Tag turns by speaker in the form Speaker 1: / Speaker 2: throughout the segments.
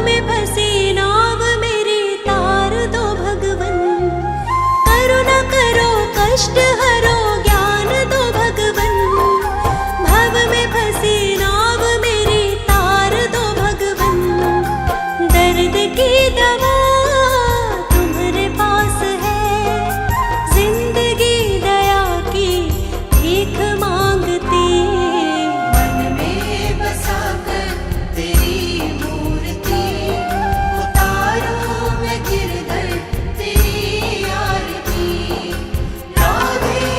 Speaker 1: में फंसी नाव मेरी तार दो भगवन। करुणा करो कष्ट हरो ज्ञान दो भगवन। भव में फंसी नाव मेरी तार दो भगवन। दर्द की दवा तुम्हारे पास है, जिंदगी दया की भीख मांगती।
Speaker 2: मन में बसाकर तेरी मूर्ति, उतारूं मैं गिरधर तेरी आरती। राधे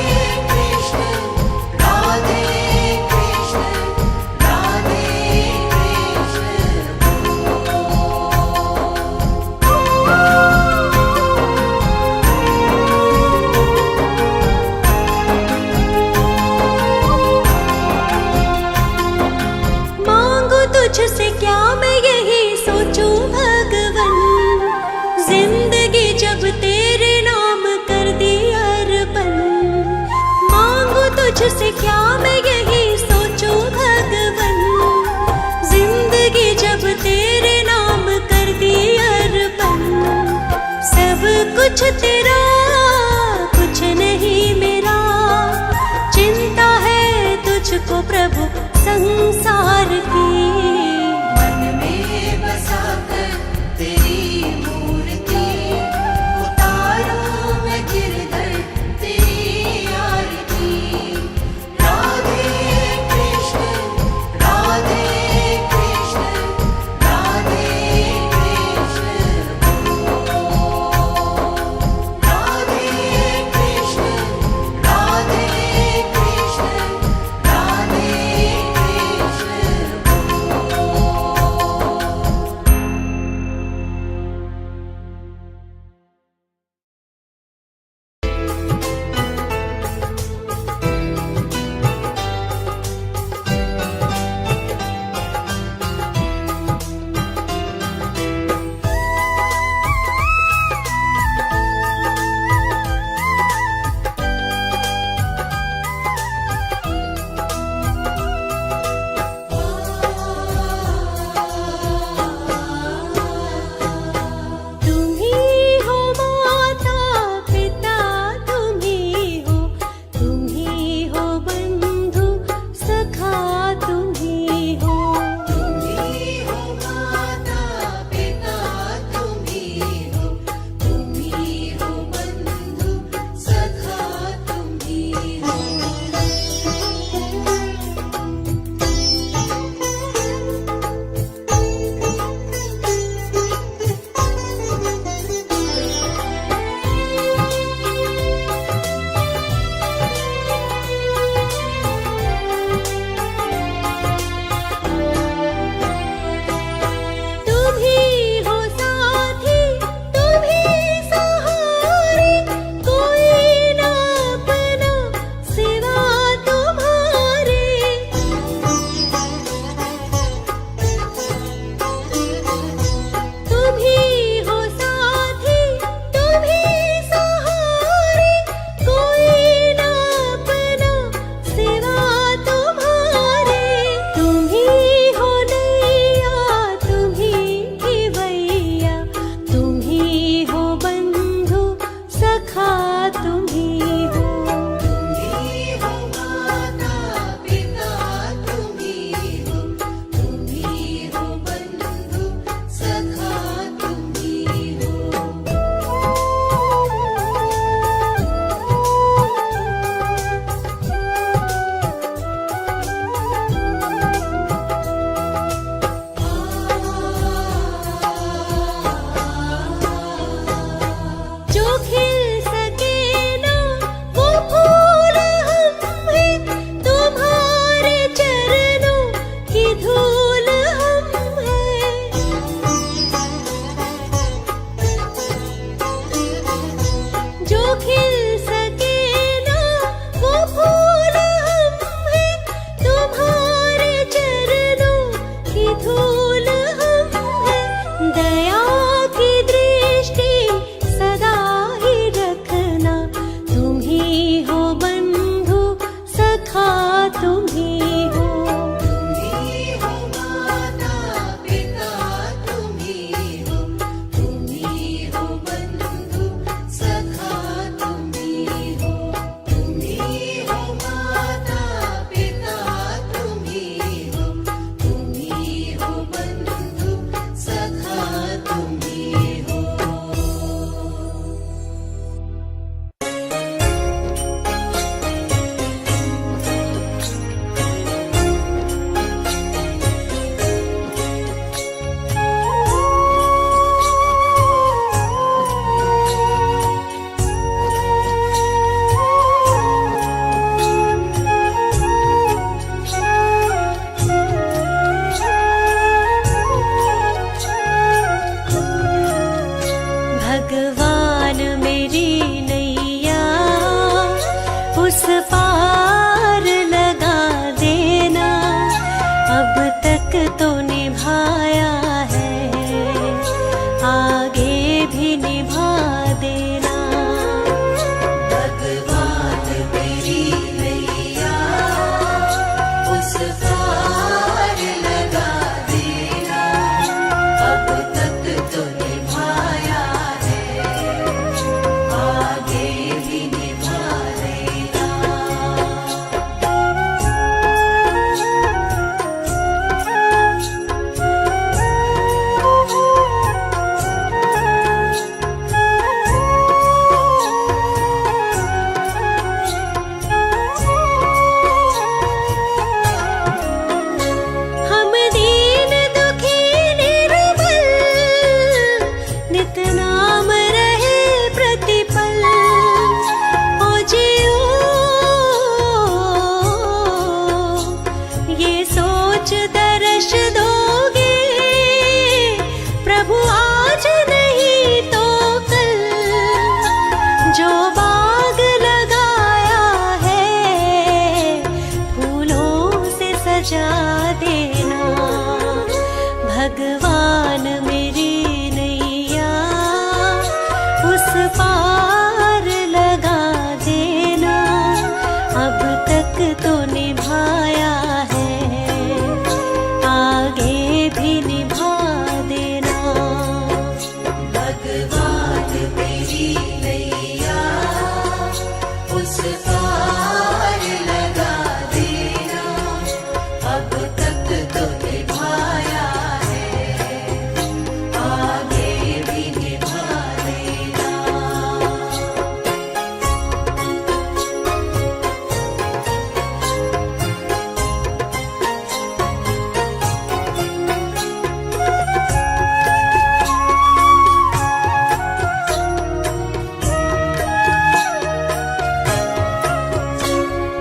Speaker 2: आगे भी निभा देना।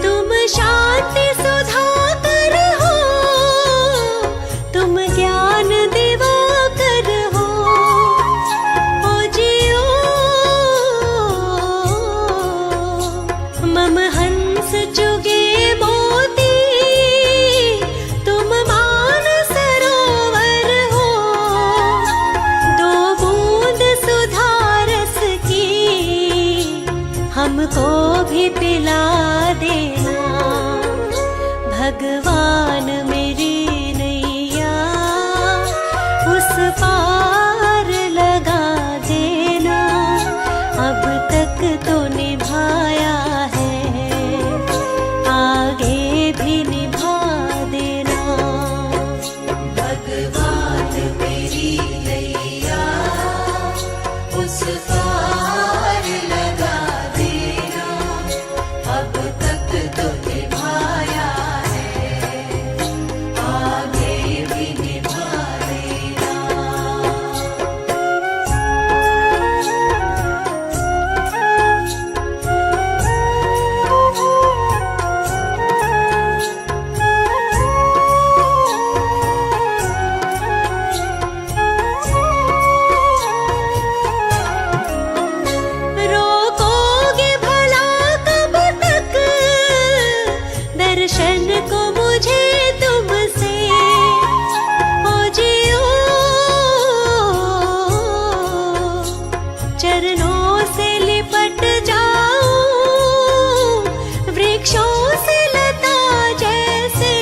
Speaker 1: तुम शांति सुधाकर हो, तुम ज्ञान दिवाकर हो। ओ जियो मम हंस चुगे मोती, तुम मान सरोवर हो। दो बूंद सुधा रस की हमको भी पिला देना। भगवान मेरी नैया उस पार लगा देना। अब तक तो निभाया है, आगे भी निभा देना।
Speaker 2: भगवान मेरी नैया उस पार लगा देना। अब तक तो निभाया है, आगे भी निभा देना।
Speaker 1: रोकोगे भला कब तक दर्शन को मुझे तुमसे। ओ जियो चरणों से लिपट जाऊं, वृक्षों से लता जैसे।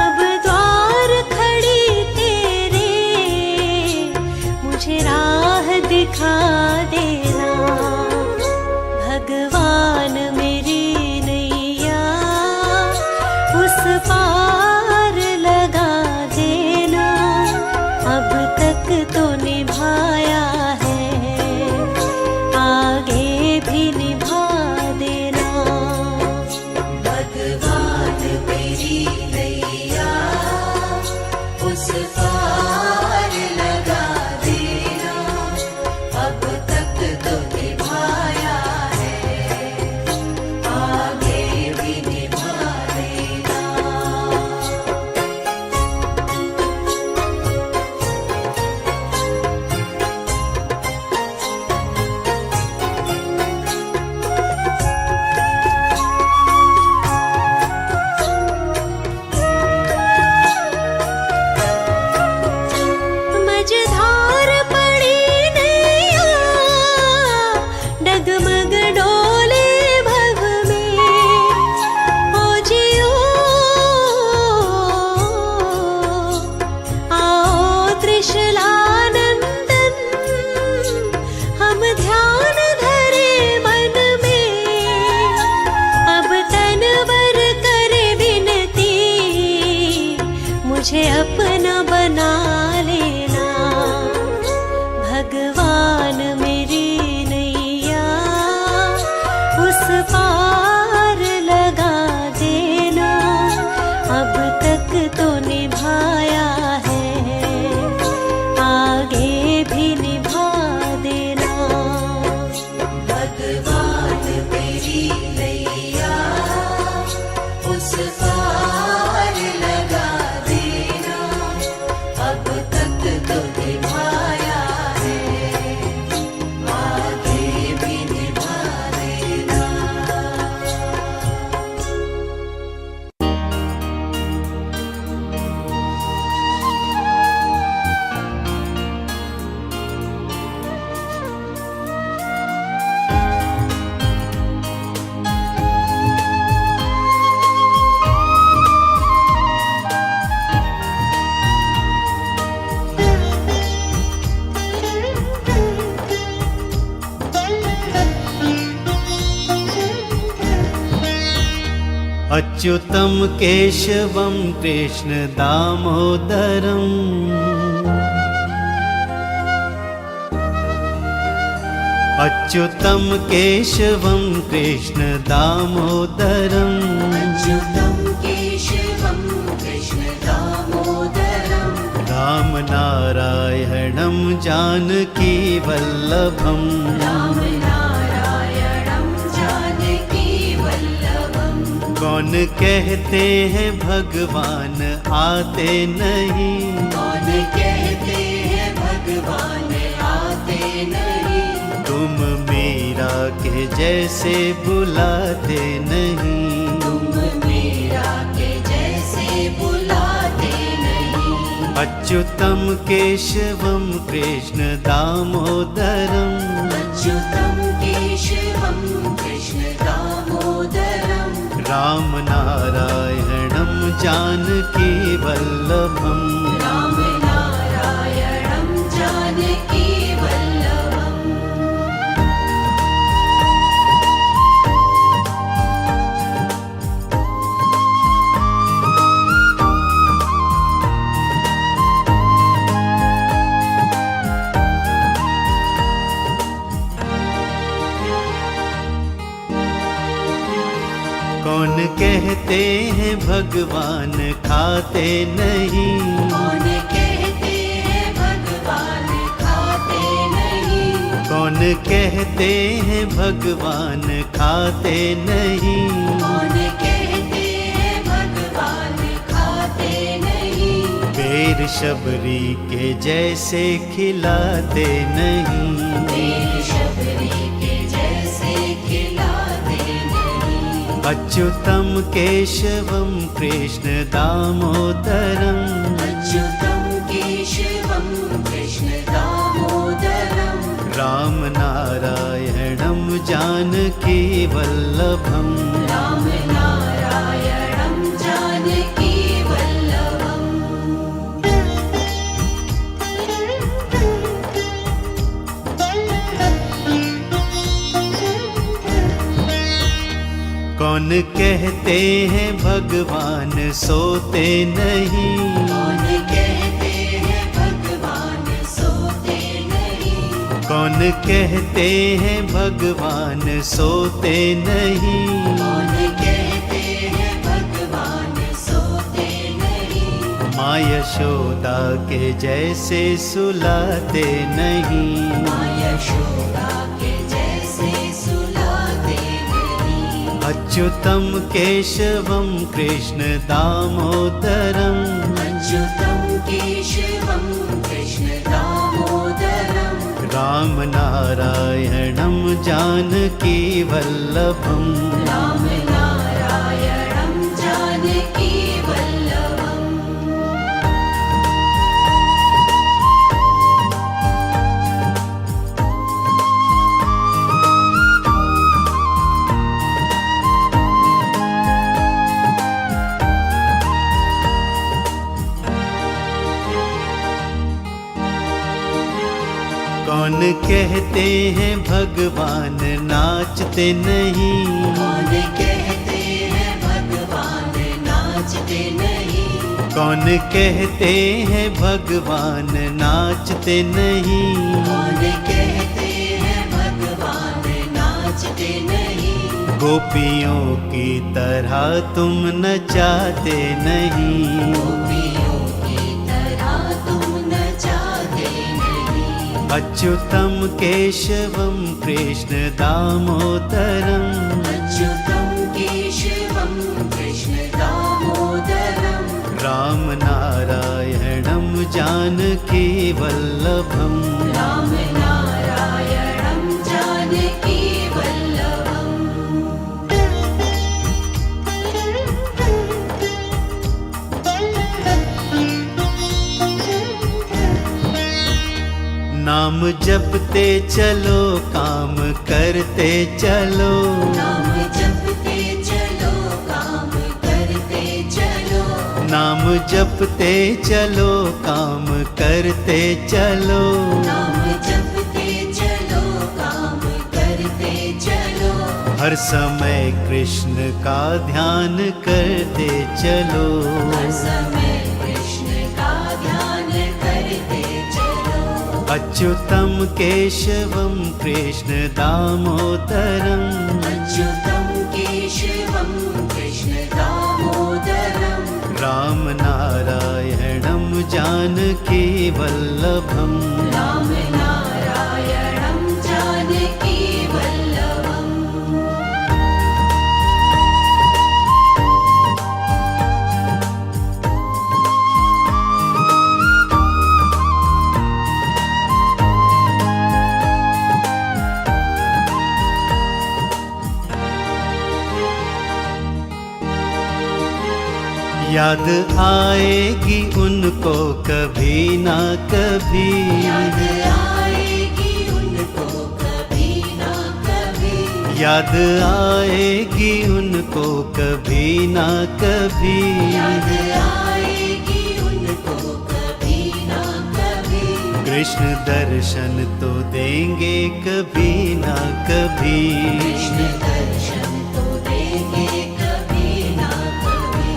Speaker 1: अब द्वार खड़ी तेरे, मुझे राह दिखा देना। भगवान मेरी नैया उस पार लगा देना। अब तक तो निभाया है, आगे भी निभा देना।
Speaker 2: भगवान मेरी नैया उस पार लगा देना। अब तक तो निभाया है, आगे भी निभा देना।
Speaker 1: मझधार पड़ी नैया, डगमग डोले भव में। ओ जियो आओ त्रिशलानंदन, हम ध्यान धरे मन में। अब तन वर करे विनती, मुझे अपना बना लेना। भगवान मेरी नैया उस पार लगा देना। अब तक तो निभाया है, आगे भी निभा देना।
Speaker 2: भगवान मेरी नैया उस पार लगा देना। अब तक तो निभाया है, आगे भी निभा देना।
Speaker 3: अच्युतं केशवं कृष्ण दामोदरम् अच्युतं केशवं कृष्ण दामोदरम्
Speaker 2: अच्युतं केशवं कृष्ण दामोदरम्
Speaker 3: रामनारायणं जानकी वल्लभम्
Speaker 2: रामनारायणं जानकी वल्लभम्
Speaker 3: कौन कहते हैं भगवान आते नहीं,
Speaker 2: कौन कहते हैं भगवान आते नहीं,
Speaker 3: तुम मीरा के जैसे बुलाते नहीं।
Speaker 2: तुम मीरा के जैसे बुलाते नहीं।
Speaker 3: अच्युतं केशवं कृष्ण दामोदरम्
Speaker 2: अच्युतं केशवं कृष्ण दामोदरम्
Speaker 3: रामनारायणं जानकी वल्लभम्
Speaker 2: रामनारायणं जानकी वल्लभम्
Speaker 3: कौन कहते हैं भगवान खाते नहीं,
Speaker 2: कौन कहते हैं भगवान खाते नहीं,
Speaker 3: कौन कहते हैं भगवान खाते नहीं,
Speaker 2: कौन कहते हैं भगवान खाते नहीं,
Speaker 3: बेर शबरी के जैसे खिलाते नहीं।
Speaker 2: बेर शबरी के जैसे खिलाते नहीं।
Speaker 3: अच्युतं केशवं कृष्ण दामोदरम्
Speaker 2: अच्युतं केशवं कृष्ण दामोदरम्
Speaker 3: रामनारायणं जानकी वल्लभम्
Speaker 2: रामनारायणं जानकी वल्लभम्
Speaker 3: कौन कहते हैं भगवान सोते नहीं,
Speaker 2: कौन कहते हैं भगवान सोते नहीं,
Speaker 3: कौन कहते हैं भगवान सोते नहीं,
Speaker 2: कौन कहते हैं भगवान सोते नहीं,
Speaker 3: माँ यशोदा के जैसे सुलाते नहीं।
Speaker 2: माँ यशोदा के जैसे सुलाते नहीं।
Speaker 3: अच्युतं केशवं कृष्ण दामोदरम्
Speaker 2: अच्युतं केशवं कृष्ण दामोदरम्
Speaker 3: रामनारायणं जानकी वल्लभम्
Speaker 2: रामनारायणं जानकी वल्लभम्
Speaker 3: कौन कहते हैं भगवान नाचते नहीं,
Speaker 2: कौन कहते हैं भगवान नाचते नहीं,
Speaker 3: कौन कहते हैं भगवान नाचते नहीं,
Speaker 2: कौन कहते हैं भगवान नाचते नहीं,
Speaker 3: गोपियों की तरह तुम नचाते नहीं।
Speaker 2: गोपियों की तरह तुम नचाते नहीं।
Speaker 3: अच्युतं केशवं कृष्ण दामोदरम्
Speaker 2: अच्युतं केशवं कृष्ण दामोदरम्
Speaker 3: रामनारायणं जानकी वल्लभम्
Speaker 2: रामनारायणं जानकी वल्लभम्
Speaker 3: नाम जपते चलो काम करते चलो,
Speaker 2: नाम जपते चलो काम करते चलो,
Speaker 3: नाम जपते चलो काम करते चलो,
Speaker 2: नाम जपते चलो काम करते चलो,
Speaker 3: हर समय कृष्ण का ध्यान करते चलो।
Speaker 2: हर समय कृष्ण का ध्यान करते चलो।
Speaker 3: अच्युतं केशवं कृष्ण दामोदरम्
Speaker 2: अच्युतं केशवं कृष्ण दामोदरम्
Speaker 3: रामनारायणं जानकी वल्लभम्
Speaker 2: रामनारायणं जानकी वल्लभम्
Speaker 3: याद आएगी उनको कभी ना कभी
Speaker 2: याद आएगी उनको कभी ना कभी
Speaker 3: याद आएगी उनको कभी ना कभी
Speaker 2: याद आएगी उनको कभी ना कभी
Speaker 3: कृष्ण दर्शन तो देंगे कभी ना कभी
Speaker 2: कृष्ण दर्शन तो देंगे कभी ना कभी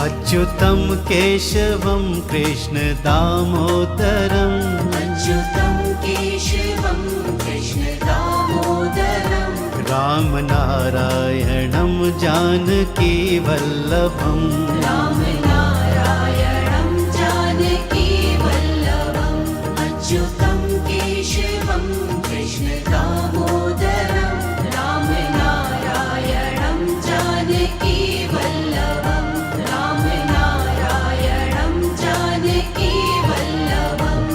Speaker 3: अच्युतं केशवं कृष्ण दामोदरम्
Speaker 2: अच्युतं केशवं कृष्ण दामोदरम्
Speaker 3: रामनारायणं जानकी वल्लभम्
Speaker 2: रामनारायणं जानकी वल्लभम् अच्युतं केशवं कृष्ण दामोदरम् रामनारायणं जानकी वल्लभम् रामनारायणं जानकी वल्लभम्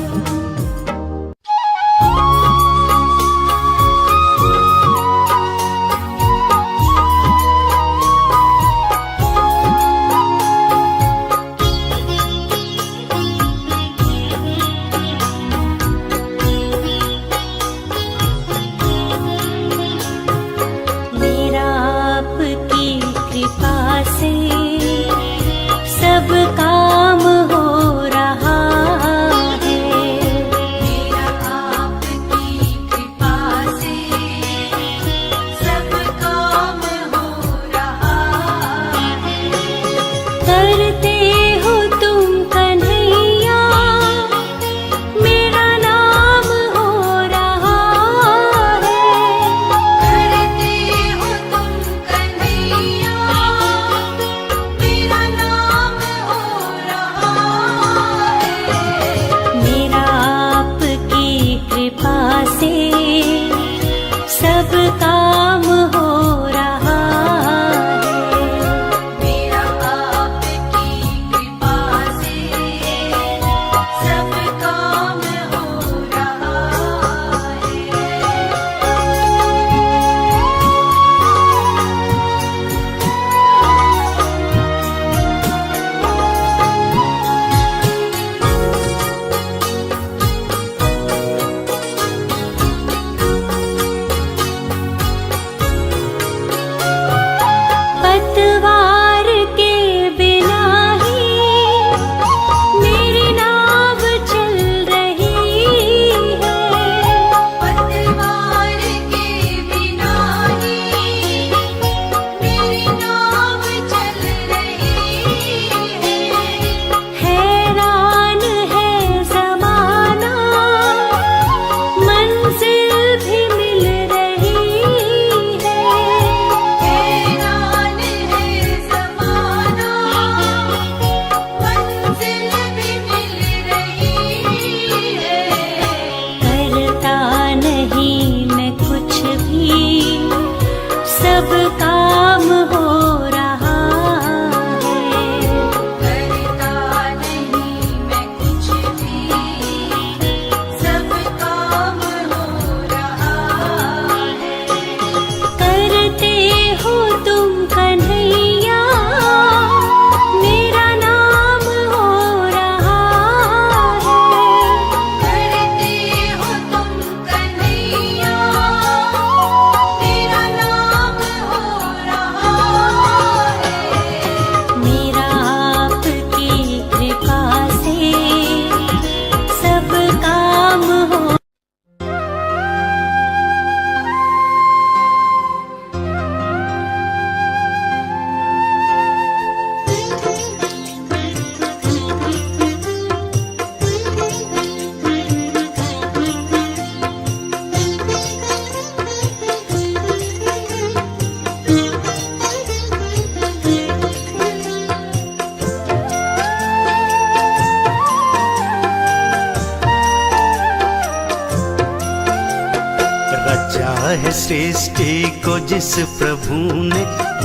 Speaker 3: है सृष्टि को जिस प्रभु ने,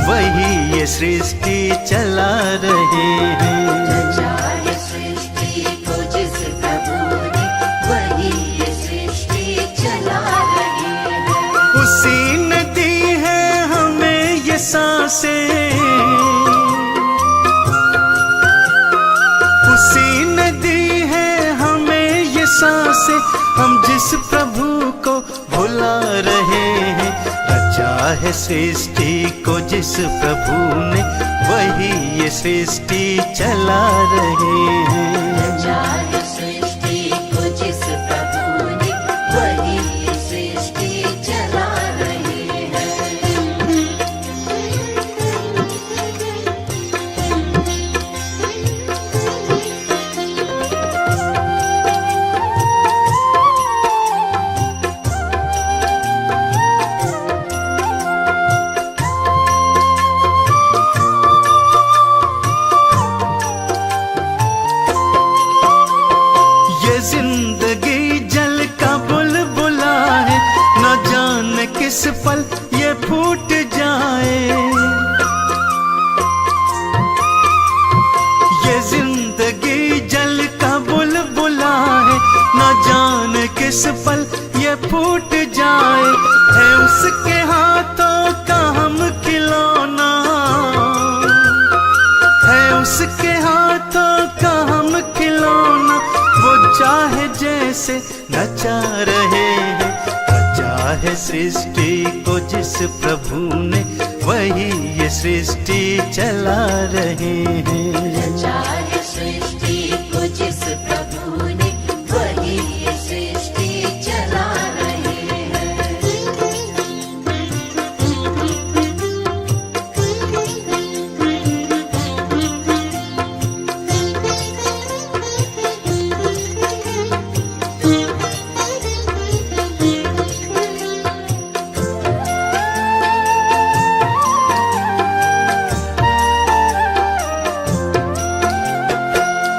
Speaker 3: वही ये सृष्टि चला रहे हैं।
Speaker 2: रचा है सृष्टि को जिस प्रभु ने, वही ये सृष्टि चला रहे हैं।
Speaker 3: उसी ने दी है हमें ये सांसें, उसी ने दी है हमें ये सांसें, हम जिस प्रभु को भुला रहे हैं। रचा है सृष्टि को जिस प्रभु ने, वही ये सृष्टि चला रहे हैं।
Speaker 2: रचा है सृष्टि को जिस प्रभु ने, वही ये सृष्टि चला रहे हैं।
Speaker 3: ये जिंदगी जल का बुलबुला है, न जाने किस पल ये फूट जाए। ये जिंदगी जल का बुलबुला है, न जाने किस पल ये फूट जाए। है उसके हाथों का हम खिलौना, है उसके हाथों का हम खिलौना, वो चाहे जैसे नचा रहे हैं। रचा है सृष्टि को जिस प्रभु ने, वही ये सृष्टि चला रहे हैं।
Speaker 2: रचा है सृष्टि को जिस प्रभु ने, वही ये सृष्टि चला रहे हैं।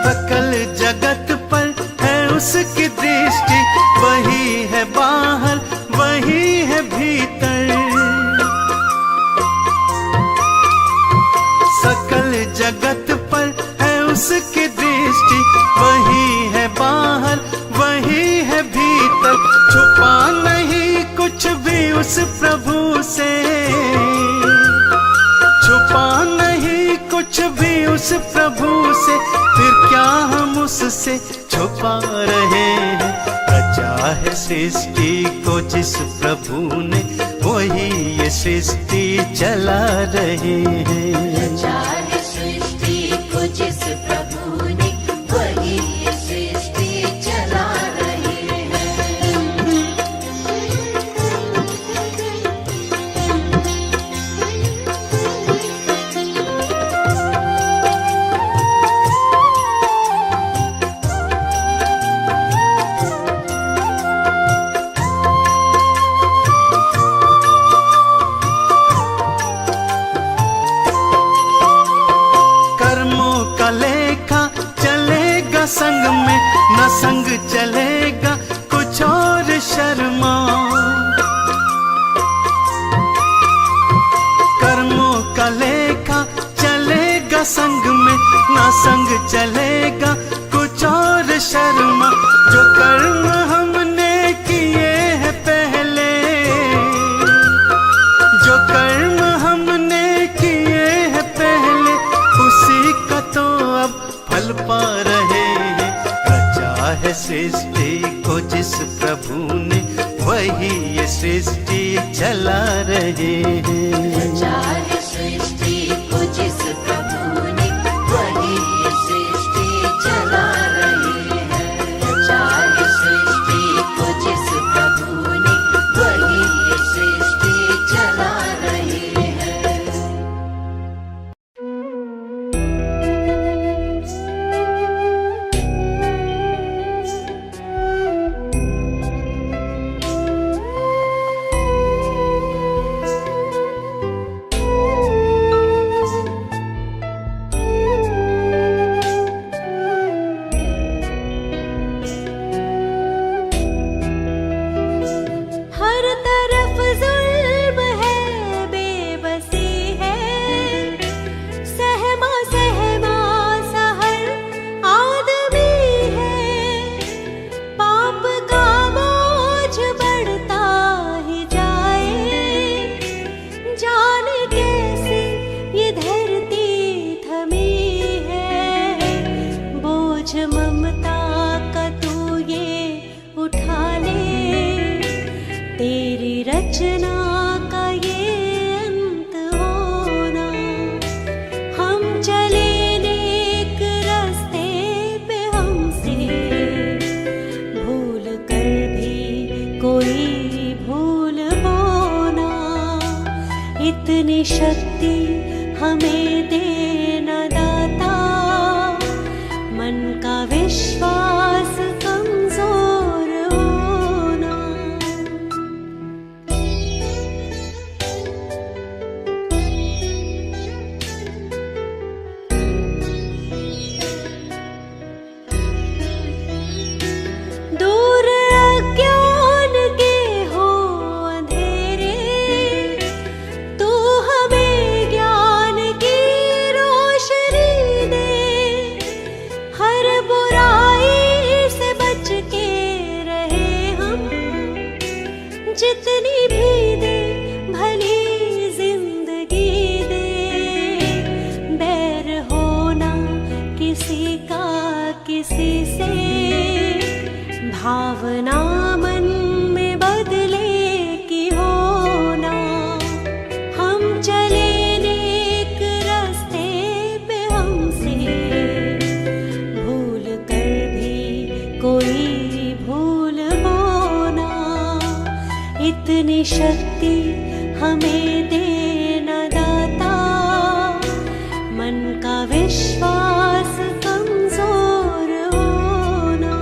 Speaker 3: सकल जगत पर है उसकी दृष्टि, वही है बाहर वही है भीतर। सकल जगत पर है उसकी दृष्टि, वही है बाहर वही है भीतर। छुपा नहीं कुछ भी उस प्रभु से, छुपा नहीं कुछ भी उस प्रभु से, फिर क्या हम उससे छुपा रहे हैं। रचा है सृष्टि को जिस प्रभु ने, वही ये सृष्टि चला रहे हैं।
Speaker 2: रचा है सृष्टि को जिस प्रभु ने, वही ये सृष्टि चला रहे हैं।
Speaker 3: कर्मों का लेखा चलेगा संग में, न संग चलेगा कुछ और शर्मा। कर्मों का लेखा चलेगा संग में, न संग चलेगा कुछ और शर्मा। जो कर्म हमने किए हैं पहले, जो कर्म हमने किए हैं पहले, उसी का तो अब फल पा रहे हैं। रचा है सृष्टि को जिस प्रभु ने, वही ये सृष्टि चला रहे हैं।
Speaker 2: रचा है सृष्टि को जिस प्रभु ने, वही ये सृष्टि चला रहे हैं। रचा है सृष्टि को जिस प्रभु ने, वही ये सृष्टि चला रहे हैं।
Speaker 1: कोई भूल बोना। इतनी शक्ति हमें देना दाता, मन का विश्वास कमजोर होना। दूर अज्ञान के हो अंधेरे, तू हमें ज्ञान की रोशनी दे। हर बुराई से बच के रहे हम, जितनी भी दे भली जिंदगी दे। बैर होना किसी का किसी से, भावना मन में बदले की होना। हम चले नेक रास्ते पे, हमसे भूल कर भी कोई भूल होना। इतनी शक्ति हमें देना दाता, मन का विश्वास कमजोर होना।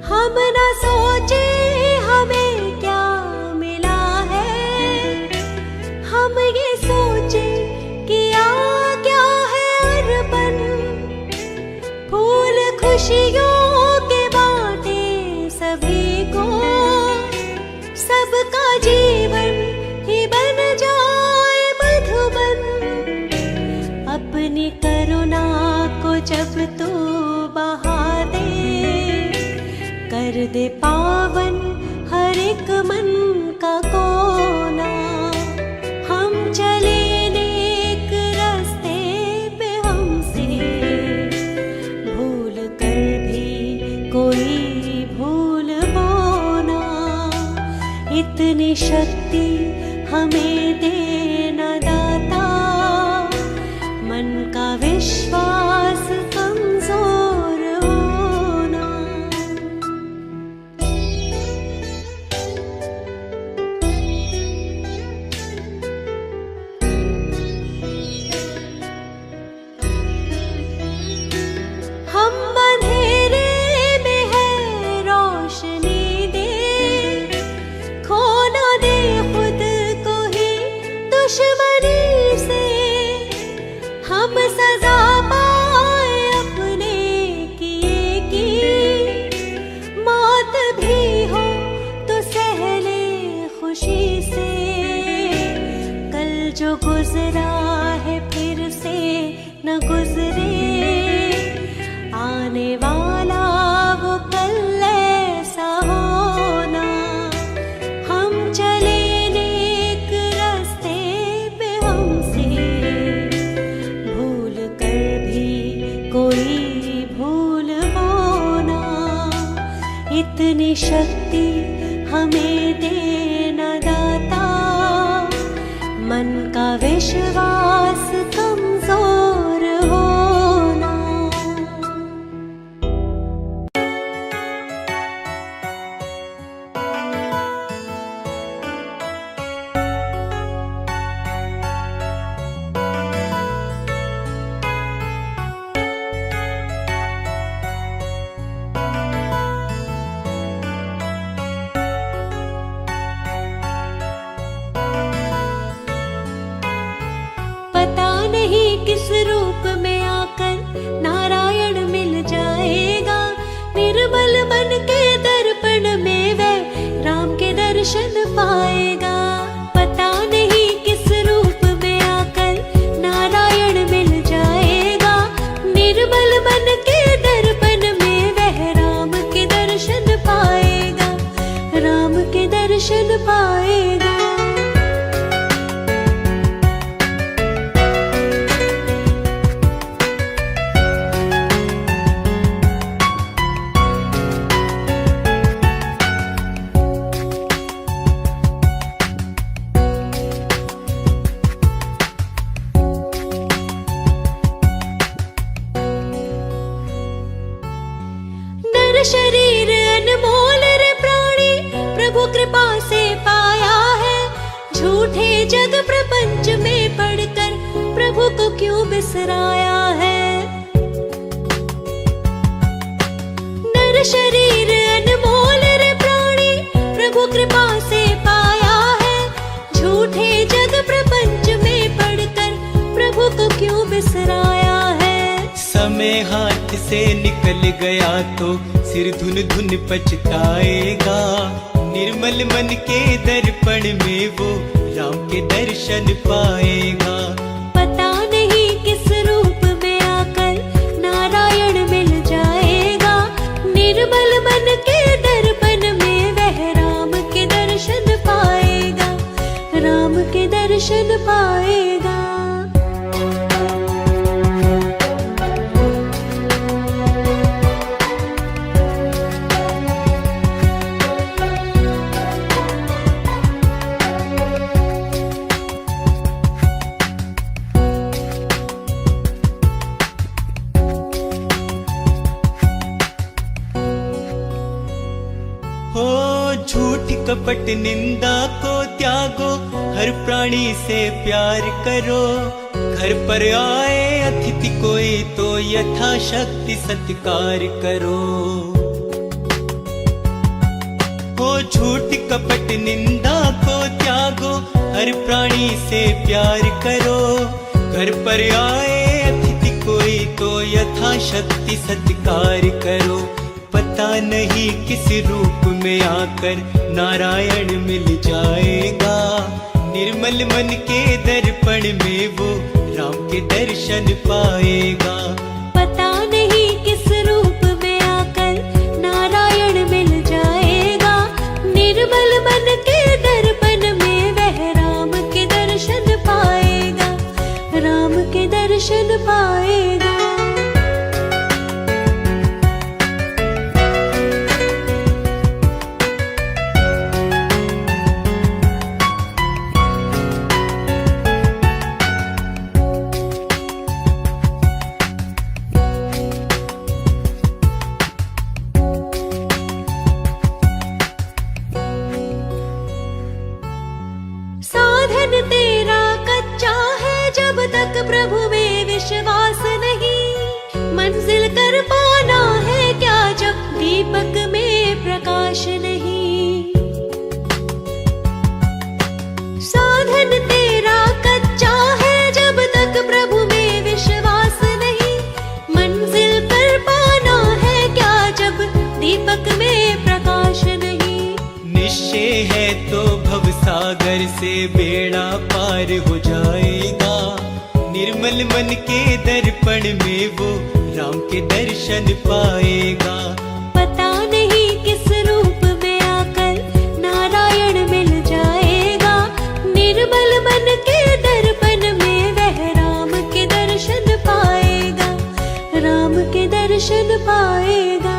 Speaker 1: हम न सोचे हमें क्या मिला है, हम ये सोचे किया क्या है अर्पण। फूल खुशियों के बांटे सभी को, सबका जीवन ही बन जाए मधुबन। अपनी करुणा को जब तू बहा दे, कर दे पावन हर एक मन का कोना। हम चले नेक रास्ते पे, हमसे भूल कर भी कोई भूल होना। इतनी शक्ति हमें देना दाता, मन का विश्वास कमजोर होना। हम अंधेरे में है रोशनी दे, खो ना दे खुद को ही दुश्मनी से। हम सजा पाए अपने किए की, मौत भी हो तो सह ले खुशी से। कल जो गुजरा है फिर से न गुजरे, आने वाला वो कल ऐसा होना। हम चले नेक रास्ते पे, हमसे भूल कर भी कोई भूल होना। इतनी शक्ति हमें देना दाता, मन का विश्वास कमजोर होना। पता नहीं किस रूप में आकर नारायण मिल जाएगा। निर्मल मन के दर्पण में वह राम के दर्शन पाएगा। पता नहीं किस रूप में आकर नारायण मिल जाएगा। निर्मल मन के दर्पण में वह राम के दर्शन पाएगा, राम के दर्शन पाएगा। कृपा से पाया है। झूठे जग प्रपंच में पड़कर प्रभु को क्यों बिसराया है। नर शरीर अनमोल रे प्राणी, प्रभु कृपा से पाया है। झूठे जग प्रपंच में पड़कर प्रभु को क्यों बिसराया है।
Speaker 3: समय हाथ से निकल गया तो सिर धुन धुन पछताएगा। निर्मल मन के दर्पण में वो राम के दर्शन पाएगा।
Speaker 1: पता नहीं किस रूप में आकर नारायण मिल जाएगा। निर्मल मन के दर्पण में वह राम के दर्शन पाएगा। राम के दर्शन पाएगा।
Speaker 3: झूठ कपट निंदा को त्यागो, हर प्राणी से प्यार करो। घर पर आए अतिथि कोई तो यथाशक्ति सत्कार करो। हो झूठ कपट निंदा को त्यागो, हर प्राणी से प्यार करो। घर पर आए अतिथि कोई तो यथाशक्ति सत्कार करो। पता नहीं किस रूप में आकर नारायण मिल जाएगा। निर्मल मन के दर्पण में वो राम के दर्शन पाएगा।
Speaker 1: पता नहीं किस रूप में आकर नारायण मिल जाएगा। निर्मल मन के दर्पण में वह राम के दर्शन पाएगा। राम के दर्शन पाएगा। साधन तेरा कच्चा है जब तक प्रभु में विश्वास नहीं। मंजिल कर पाना है क्या जब दीपक में प्रकाश नहीं। साधन तेरा कच्चा है जब तक प्रभु में विश्वास नहीं। मंजिल कर पाना है क्या जब दीपक में प्रकाश नहीं।
Speaker 3: निश्चय है तो भवसागर से बेड़ा पार हो जाएगा। निर्मल मन के दर्पण में वो राम के दर्शन पाएगा।
Speaker 1: पता नहीं किस रूप में आकर नारायण मिल जाएगा। निर्मल मन के दर्पण में वह राम के दर्शन पाएगा। राम के दर्शन पाएगा।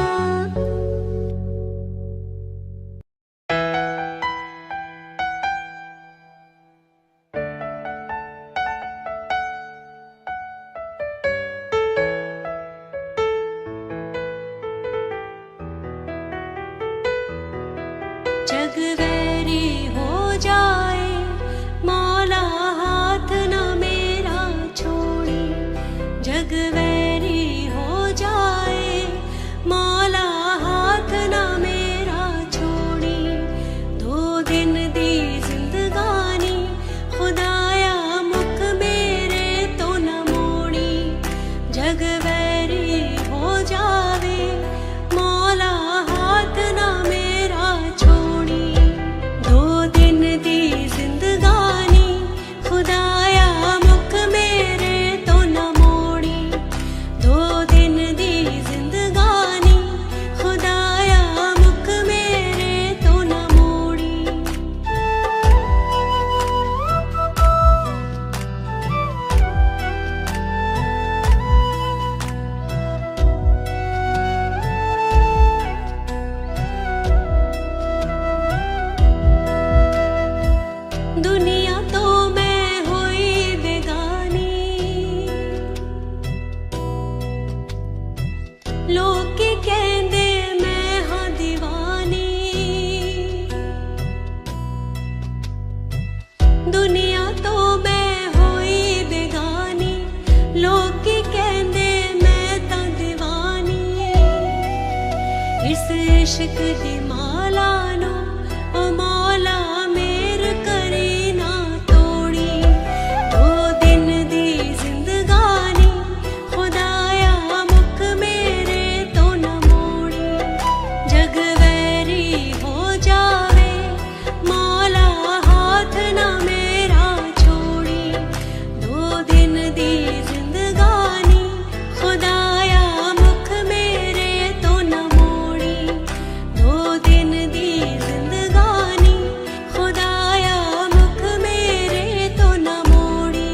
Speaker 1: इश्क दी माला नो ओ मौला मेर करे ना तोड़ी। दो दिन दी जिंदगानी खुदाया मुख मेरे तो न मोड़ी। जग वैरी हो जावे मौला हाथ ना मेरा छोड़ी। दो दिन दी जिंदगानी खुदाया मुख मेरे तो न मोड़ी। दो दिन दी जिंदगानी खुदाया मुख मेरे तो न मोड़ी।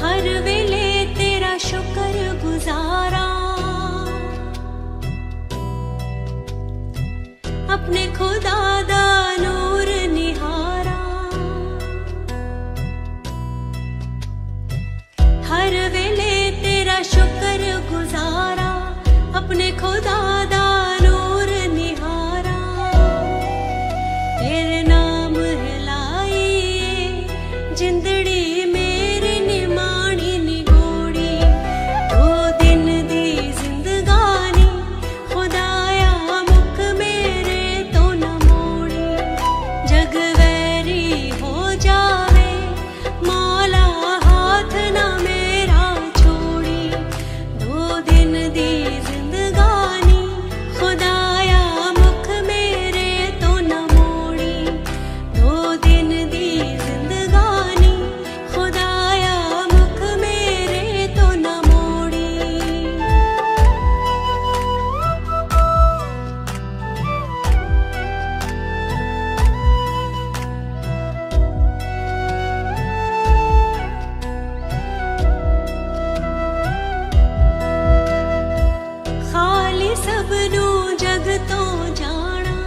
Speaker 1: हर वेले तेरा शुक्र गुजारा अपने खुदा दा नूर निहारा। हर वेले तेरा शुक्र गुजारा अपने खुदा दा नूर निहारा। तेरे नाम हिलाइए जिंदड़ी मेरी निमाणी निगोड़ी। दो दिन दी जिंदगानी खुदाया मुख मेरे तो न मोड़ी। जग वैरी हो जावे मौला हाथ ना मेरा छोड़ी। दो दिन दी जिंदगानी खुदाया मुख मेरे तो न मोड़ी। दो दिन दी जिंदगानी खुदाया मुख मेरे तो न मोड़ी। खाली सबनू जग तो जाना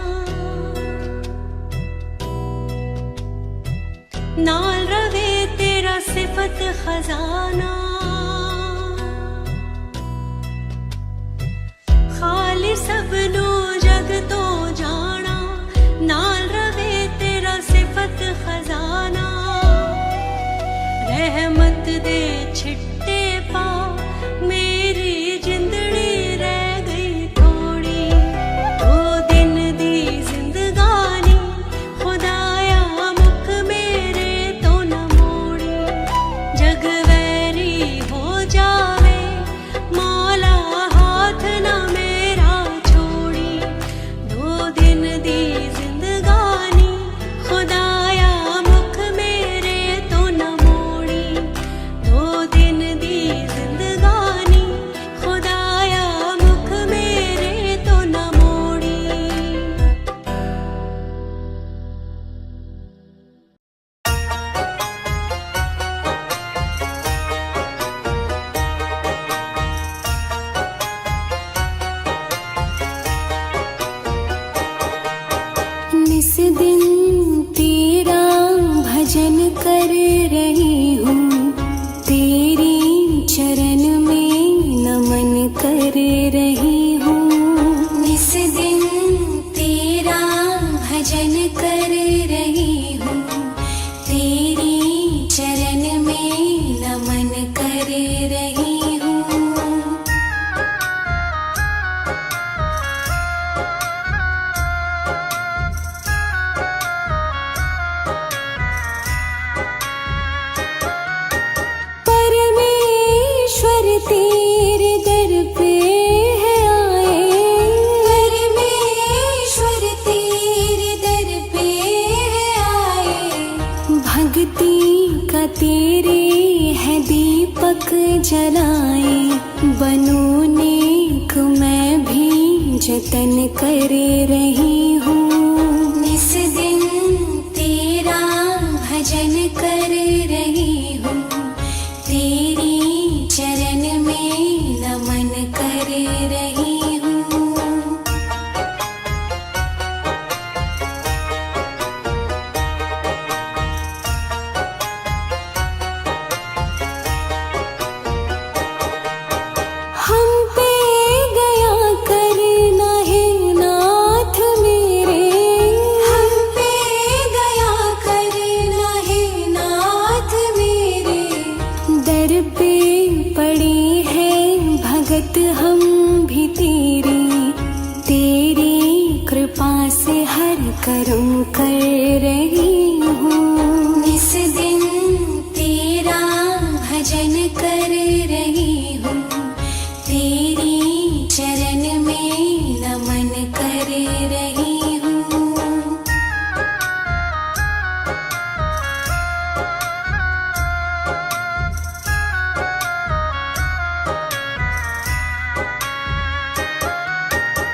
Speaker 1: नाल रवे तेरा सिफत खजाना। खाली सबनू जग तो जाना नाल रवे तेरा सिफत खजाना। रहमत दे छिट्टे पा मेरी जिंदड़ी रह गई थोड़ी। दो दिन दी जिंदगानी खुदाया मुख मेरे तो न मोड़ी। जग वैरी हो जावे मौला हाथ ना मेरा छोड़ी। दो दिन दी जिंदगानी खुदाया मुख मेरे तो न मोड़ी। दो दिन दी जिंदगानी खुदाया मुख मेरे तो न मोड़ी। निस दिन तेरा भजन कर रही हूँ। तेरी चरण में नमन कर रही हूँ। निस दिन तेरा भजन कर रही हूँ। तेरी चरण में नमन कर रही हूँ। परमेश्वर तेरे दर पे है आए। परमेश्वर तेरे दर पे है आए। भक्ति का तेरे है दीपक जलाए। बनूं नेक मैं भी जतन कर रही हूँ। निस दिन तेरा भजन कर रही हूँ। तेरी चरण में नमन कर रही हूँ। हम पे गया करना है भगत हम भी तेरी, तेरी कृपा से हर कर्म कर रही हूँ। इस दिन तेरा भजन कर रही हूँ, तेरी चरण में नमन कर रही हूँ।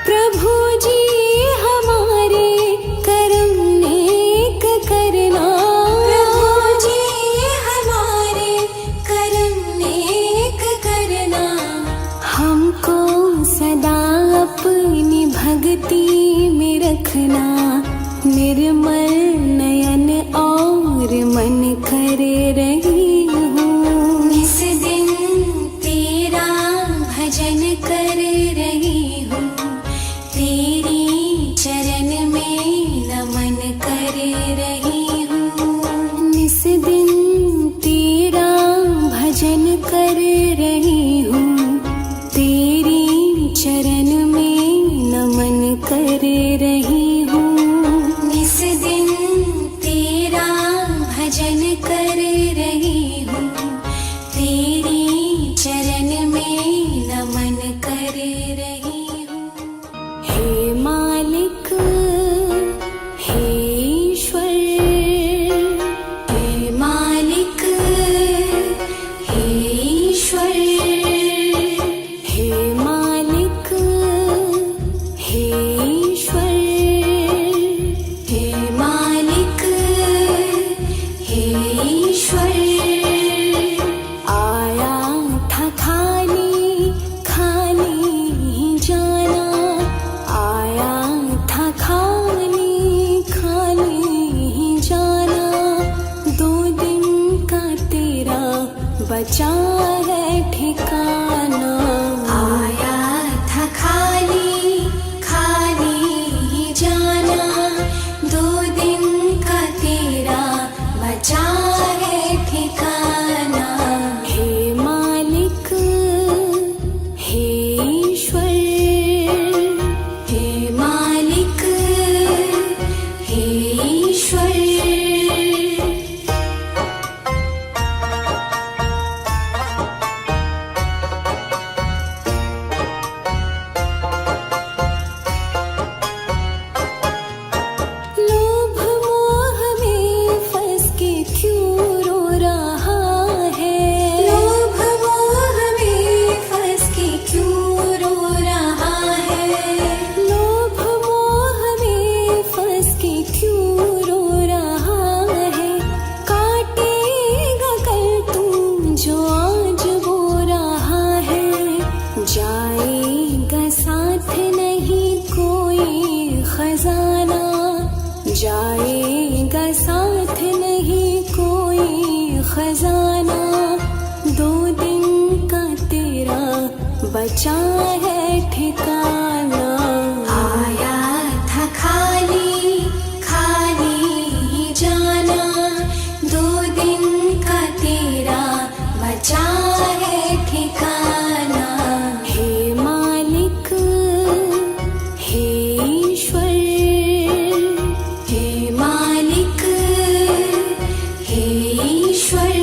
Speaker 1: प्रभु जी हमारे कर्म नेक करना, प्रभु जी हमारे कर्म नेक करना। हमको सदा अपनी भक्ति में रखना, निर्मल नयन और मन कर रही हूँ। इस दिन तेरा भजन कर रही हूँ, तेरी चरण में नमन कर रही हूँ। इस दिन तेरा भजन कर रही हूँ, तेरी चरण में नमन कर रही हूँ। इस दिन तेरा भजन कर रही हूँ, तेरी चरण में नमन कर रही हूँ। हे मालिक, हे ईश्वर, हे मालिक, हे ईश्वर, हे मालिक, हे ईश्वर, हे मालिक, हे ईश्वर। आया था खाली खाली ही जाना, आया था खाली खाली ही जाना। 2 दिन का तेरा बचा है ठिकाना। आया था खाली खाली ही जाना, 2 दिन का तेरा बचा है ठिकाना। हे मालिक, हे ईश्वर, हे मालिक, हे ईश्वर। लोभ मोह में फंस के क्यों रो रहा है? लोभ मोह में फंस के क्यों रो रहा है? लोभ मोह में फंस के क्यों रो रहा है? काटेगा कल तू जो आज बो रहा है। जाएगा साथ नहीं कोई खजाना, जाएगा साथ नहीं कोई खजाना। 2 दिन का तेरा बचा है ठिकाना। आया था खाली खाली ही जाना, 2 दिन का तेरा बचा है ठिकाना। हे मालिक, हे ईश्वर, हे मालिक, हे ईश्वर।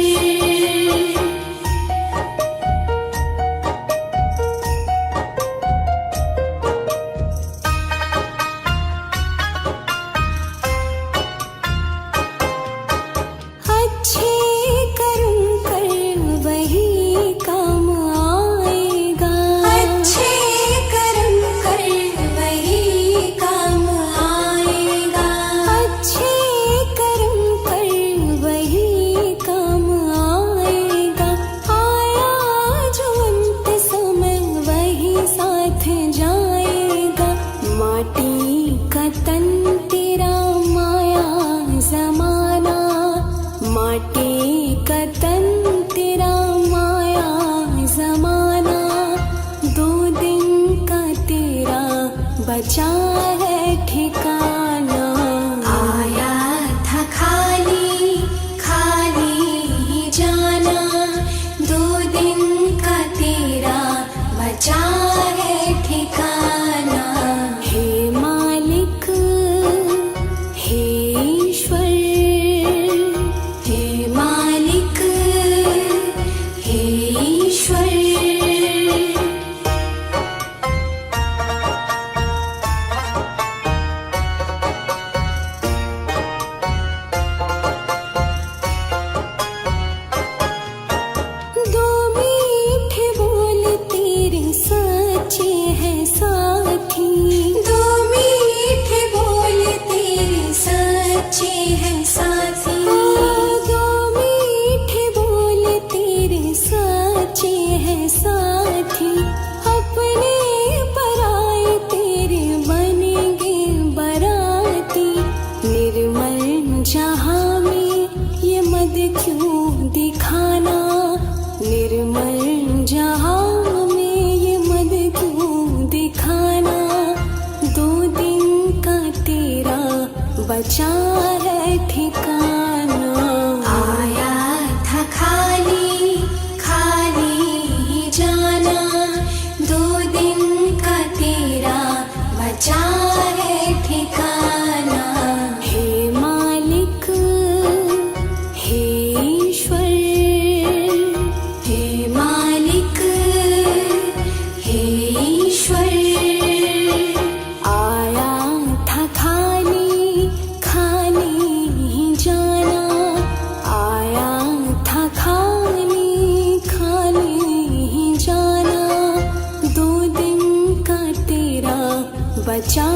Speaker 1: दिखाना, निर्मल जहां में ये मद क्यों दिखाना। 2 दिन का तेरा बचा है ठिकाना। आया था खाली खाली ही जाना, 2 दिन का तेरा बचा है ठिकाना। हे मालिक हे ईश्वर, हे मालिक हे ईश्वर। आया था खाली खाली ही जाना, आया था खाली खाली ही जाना। 2 दिन का तेरा बचा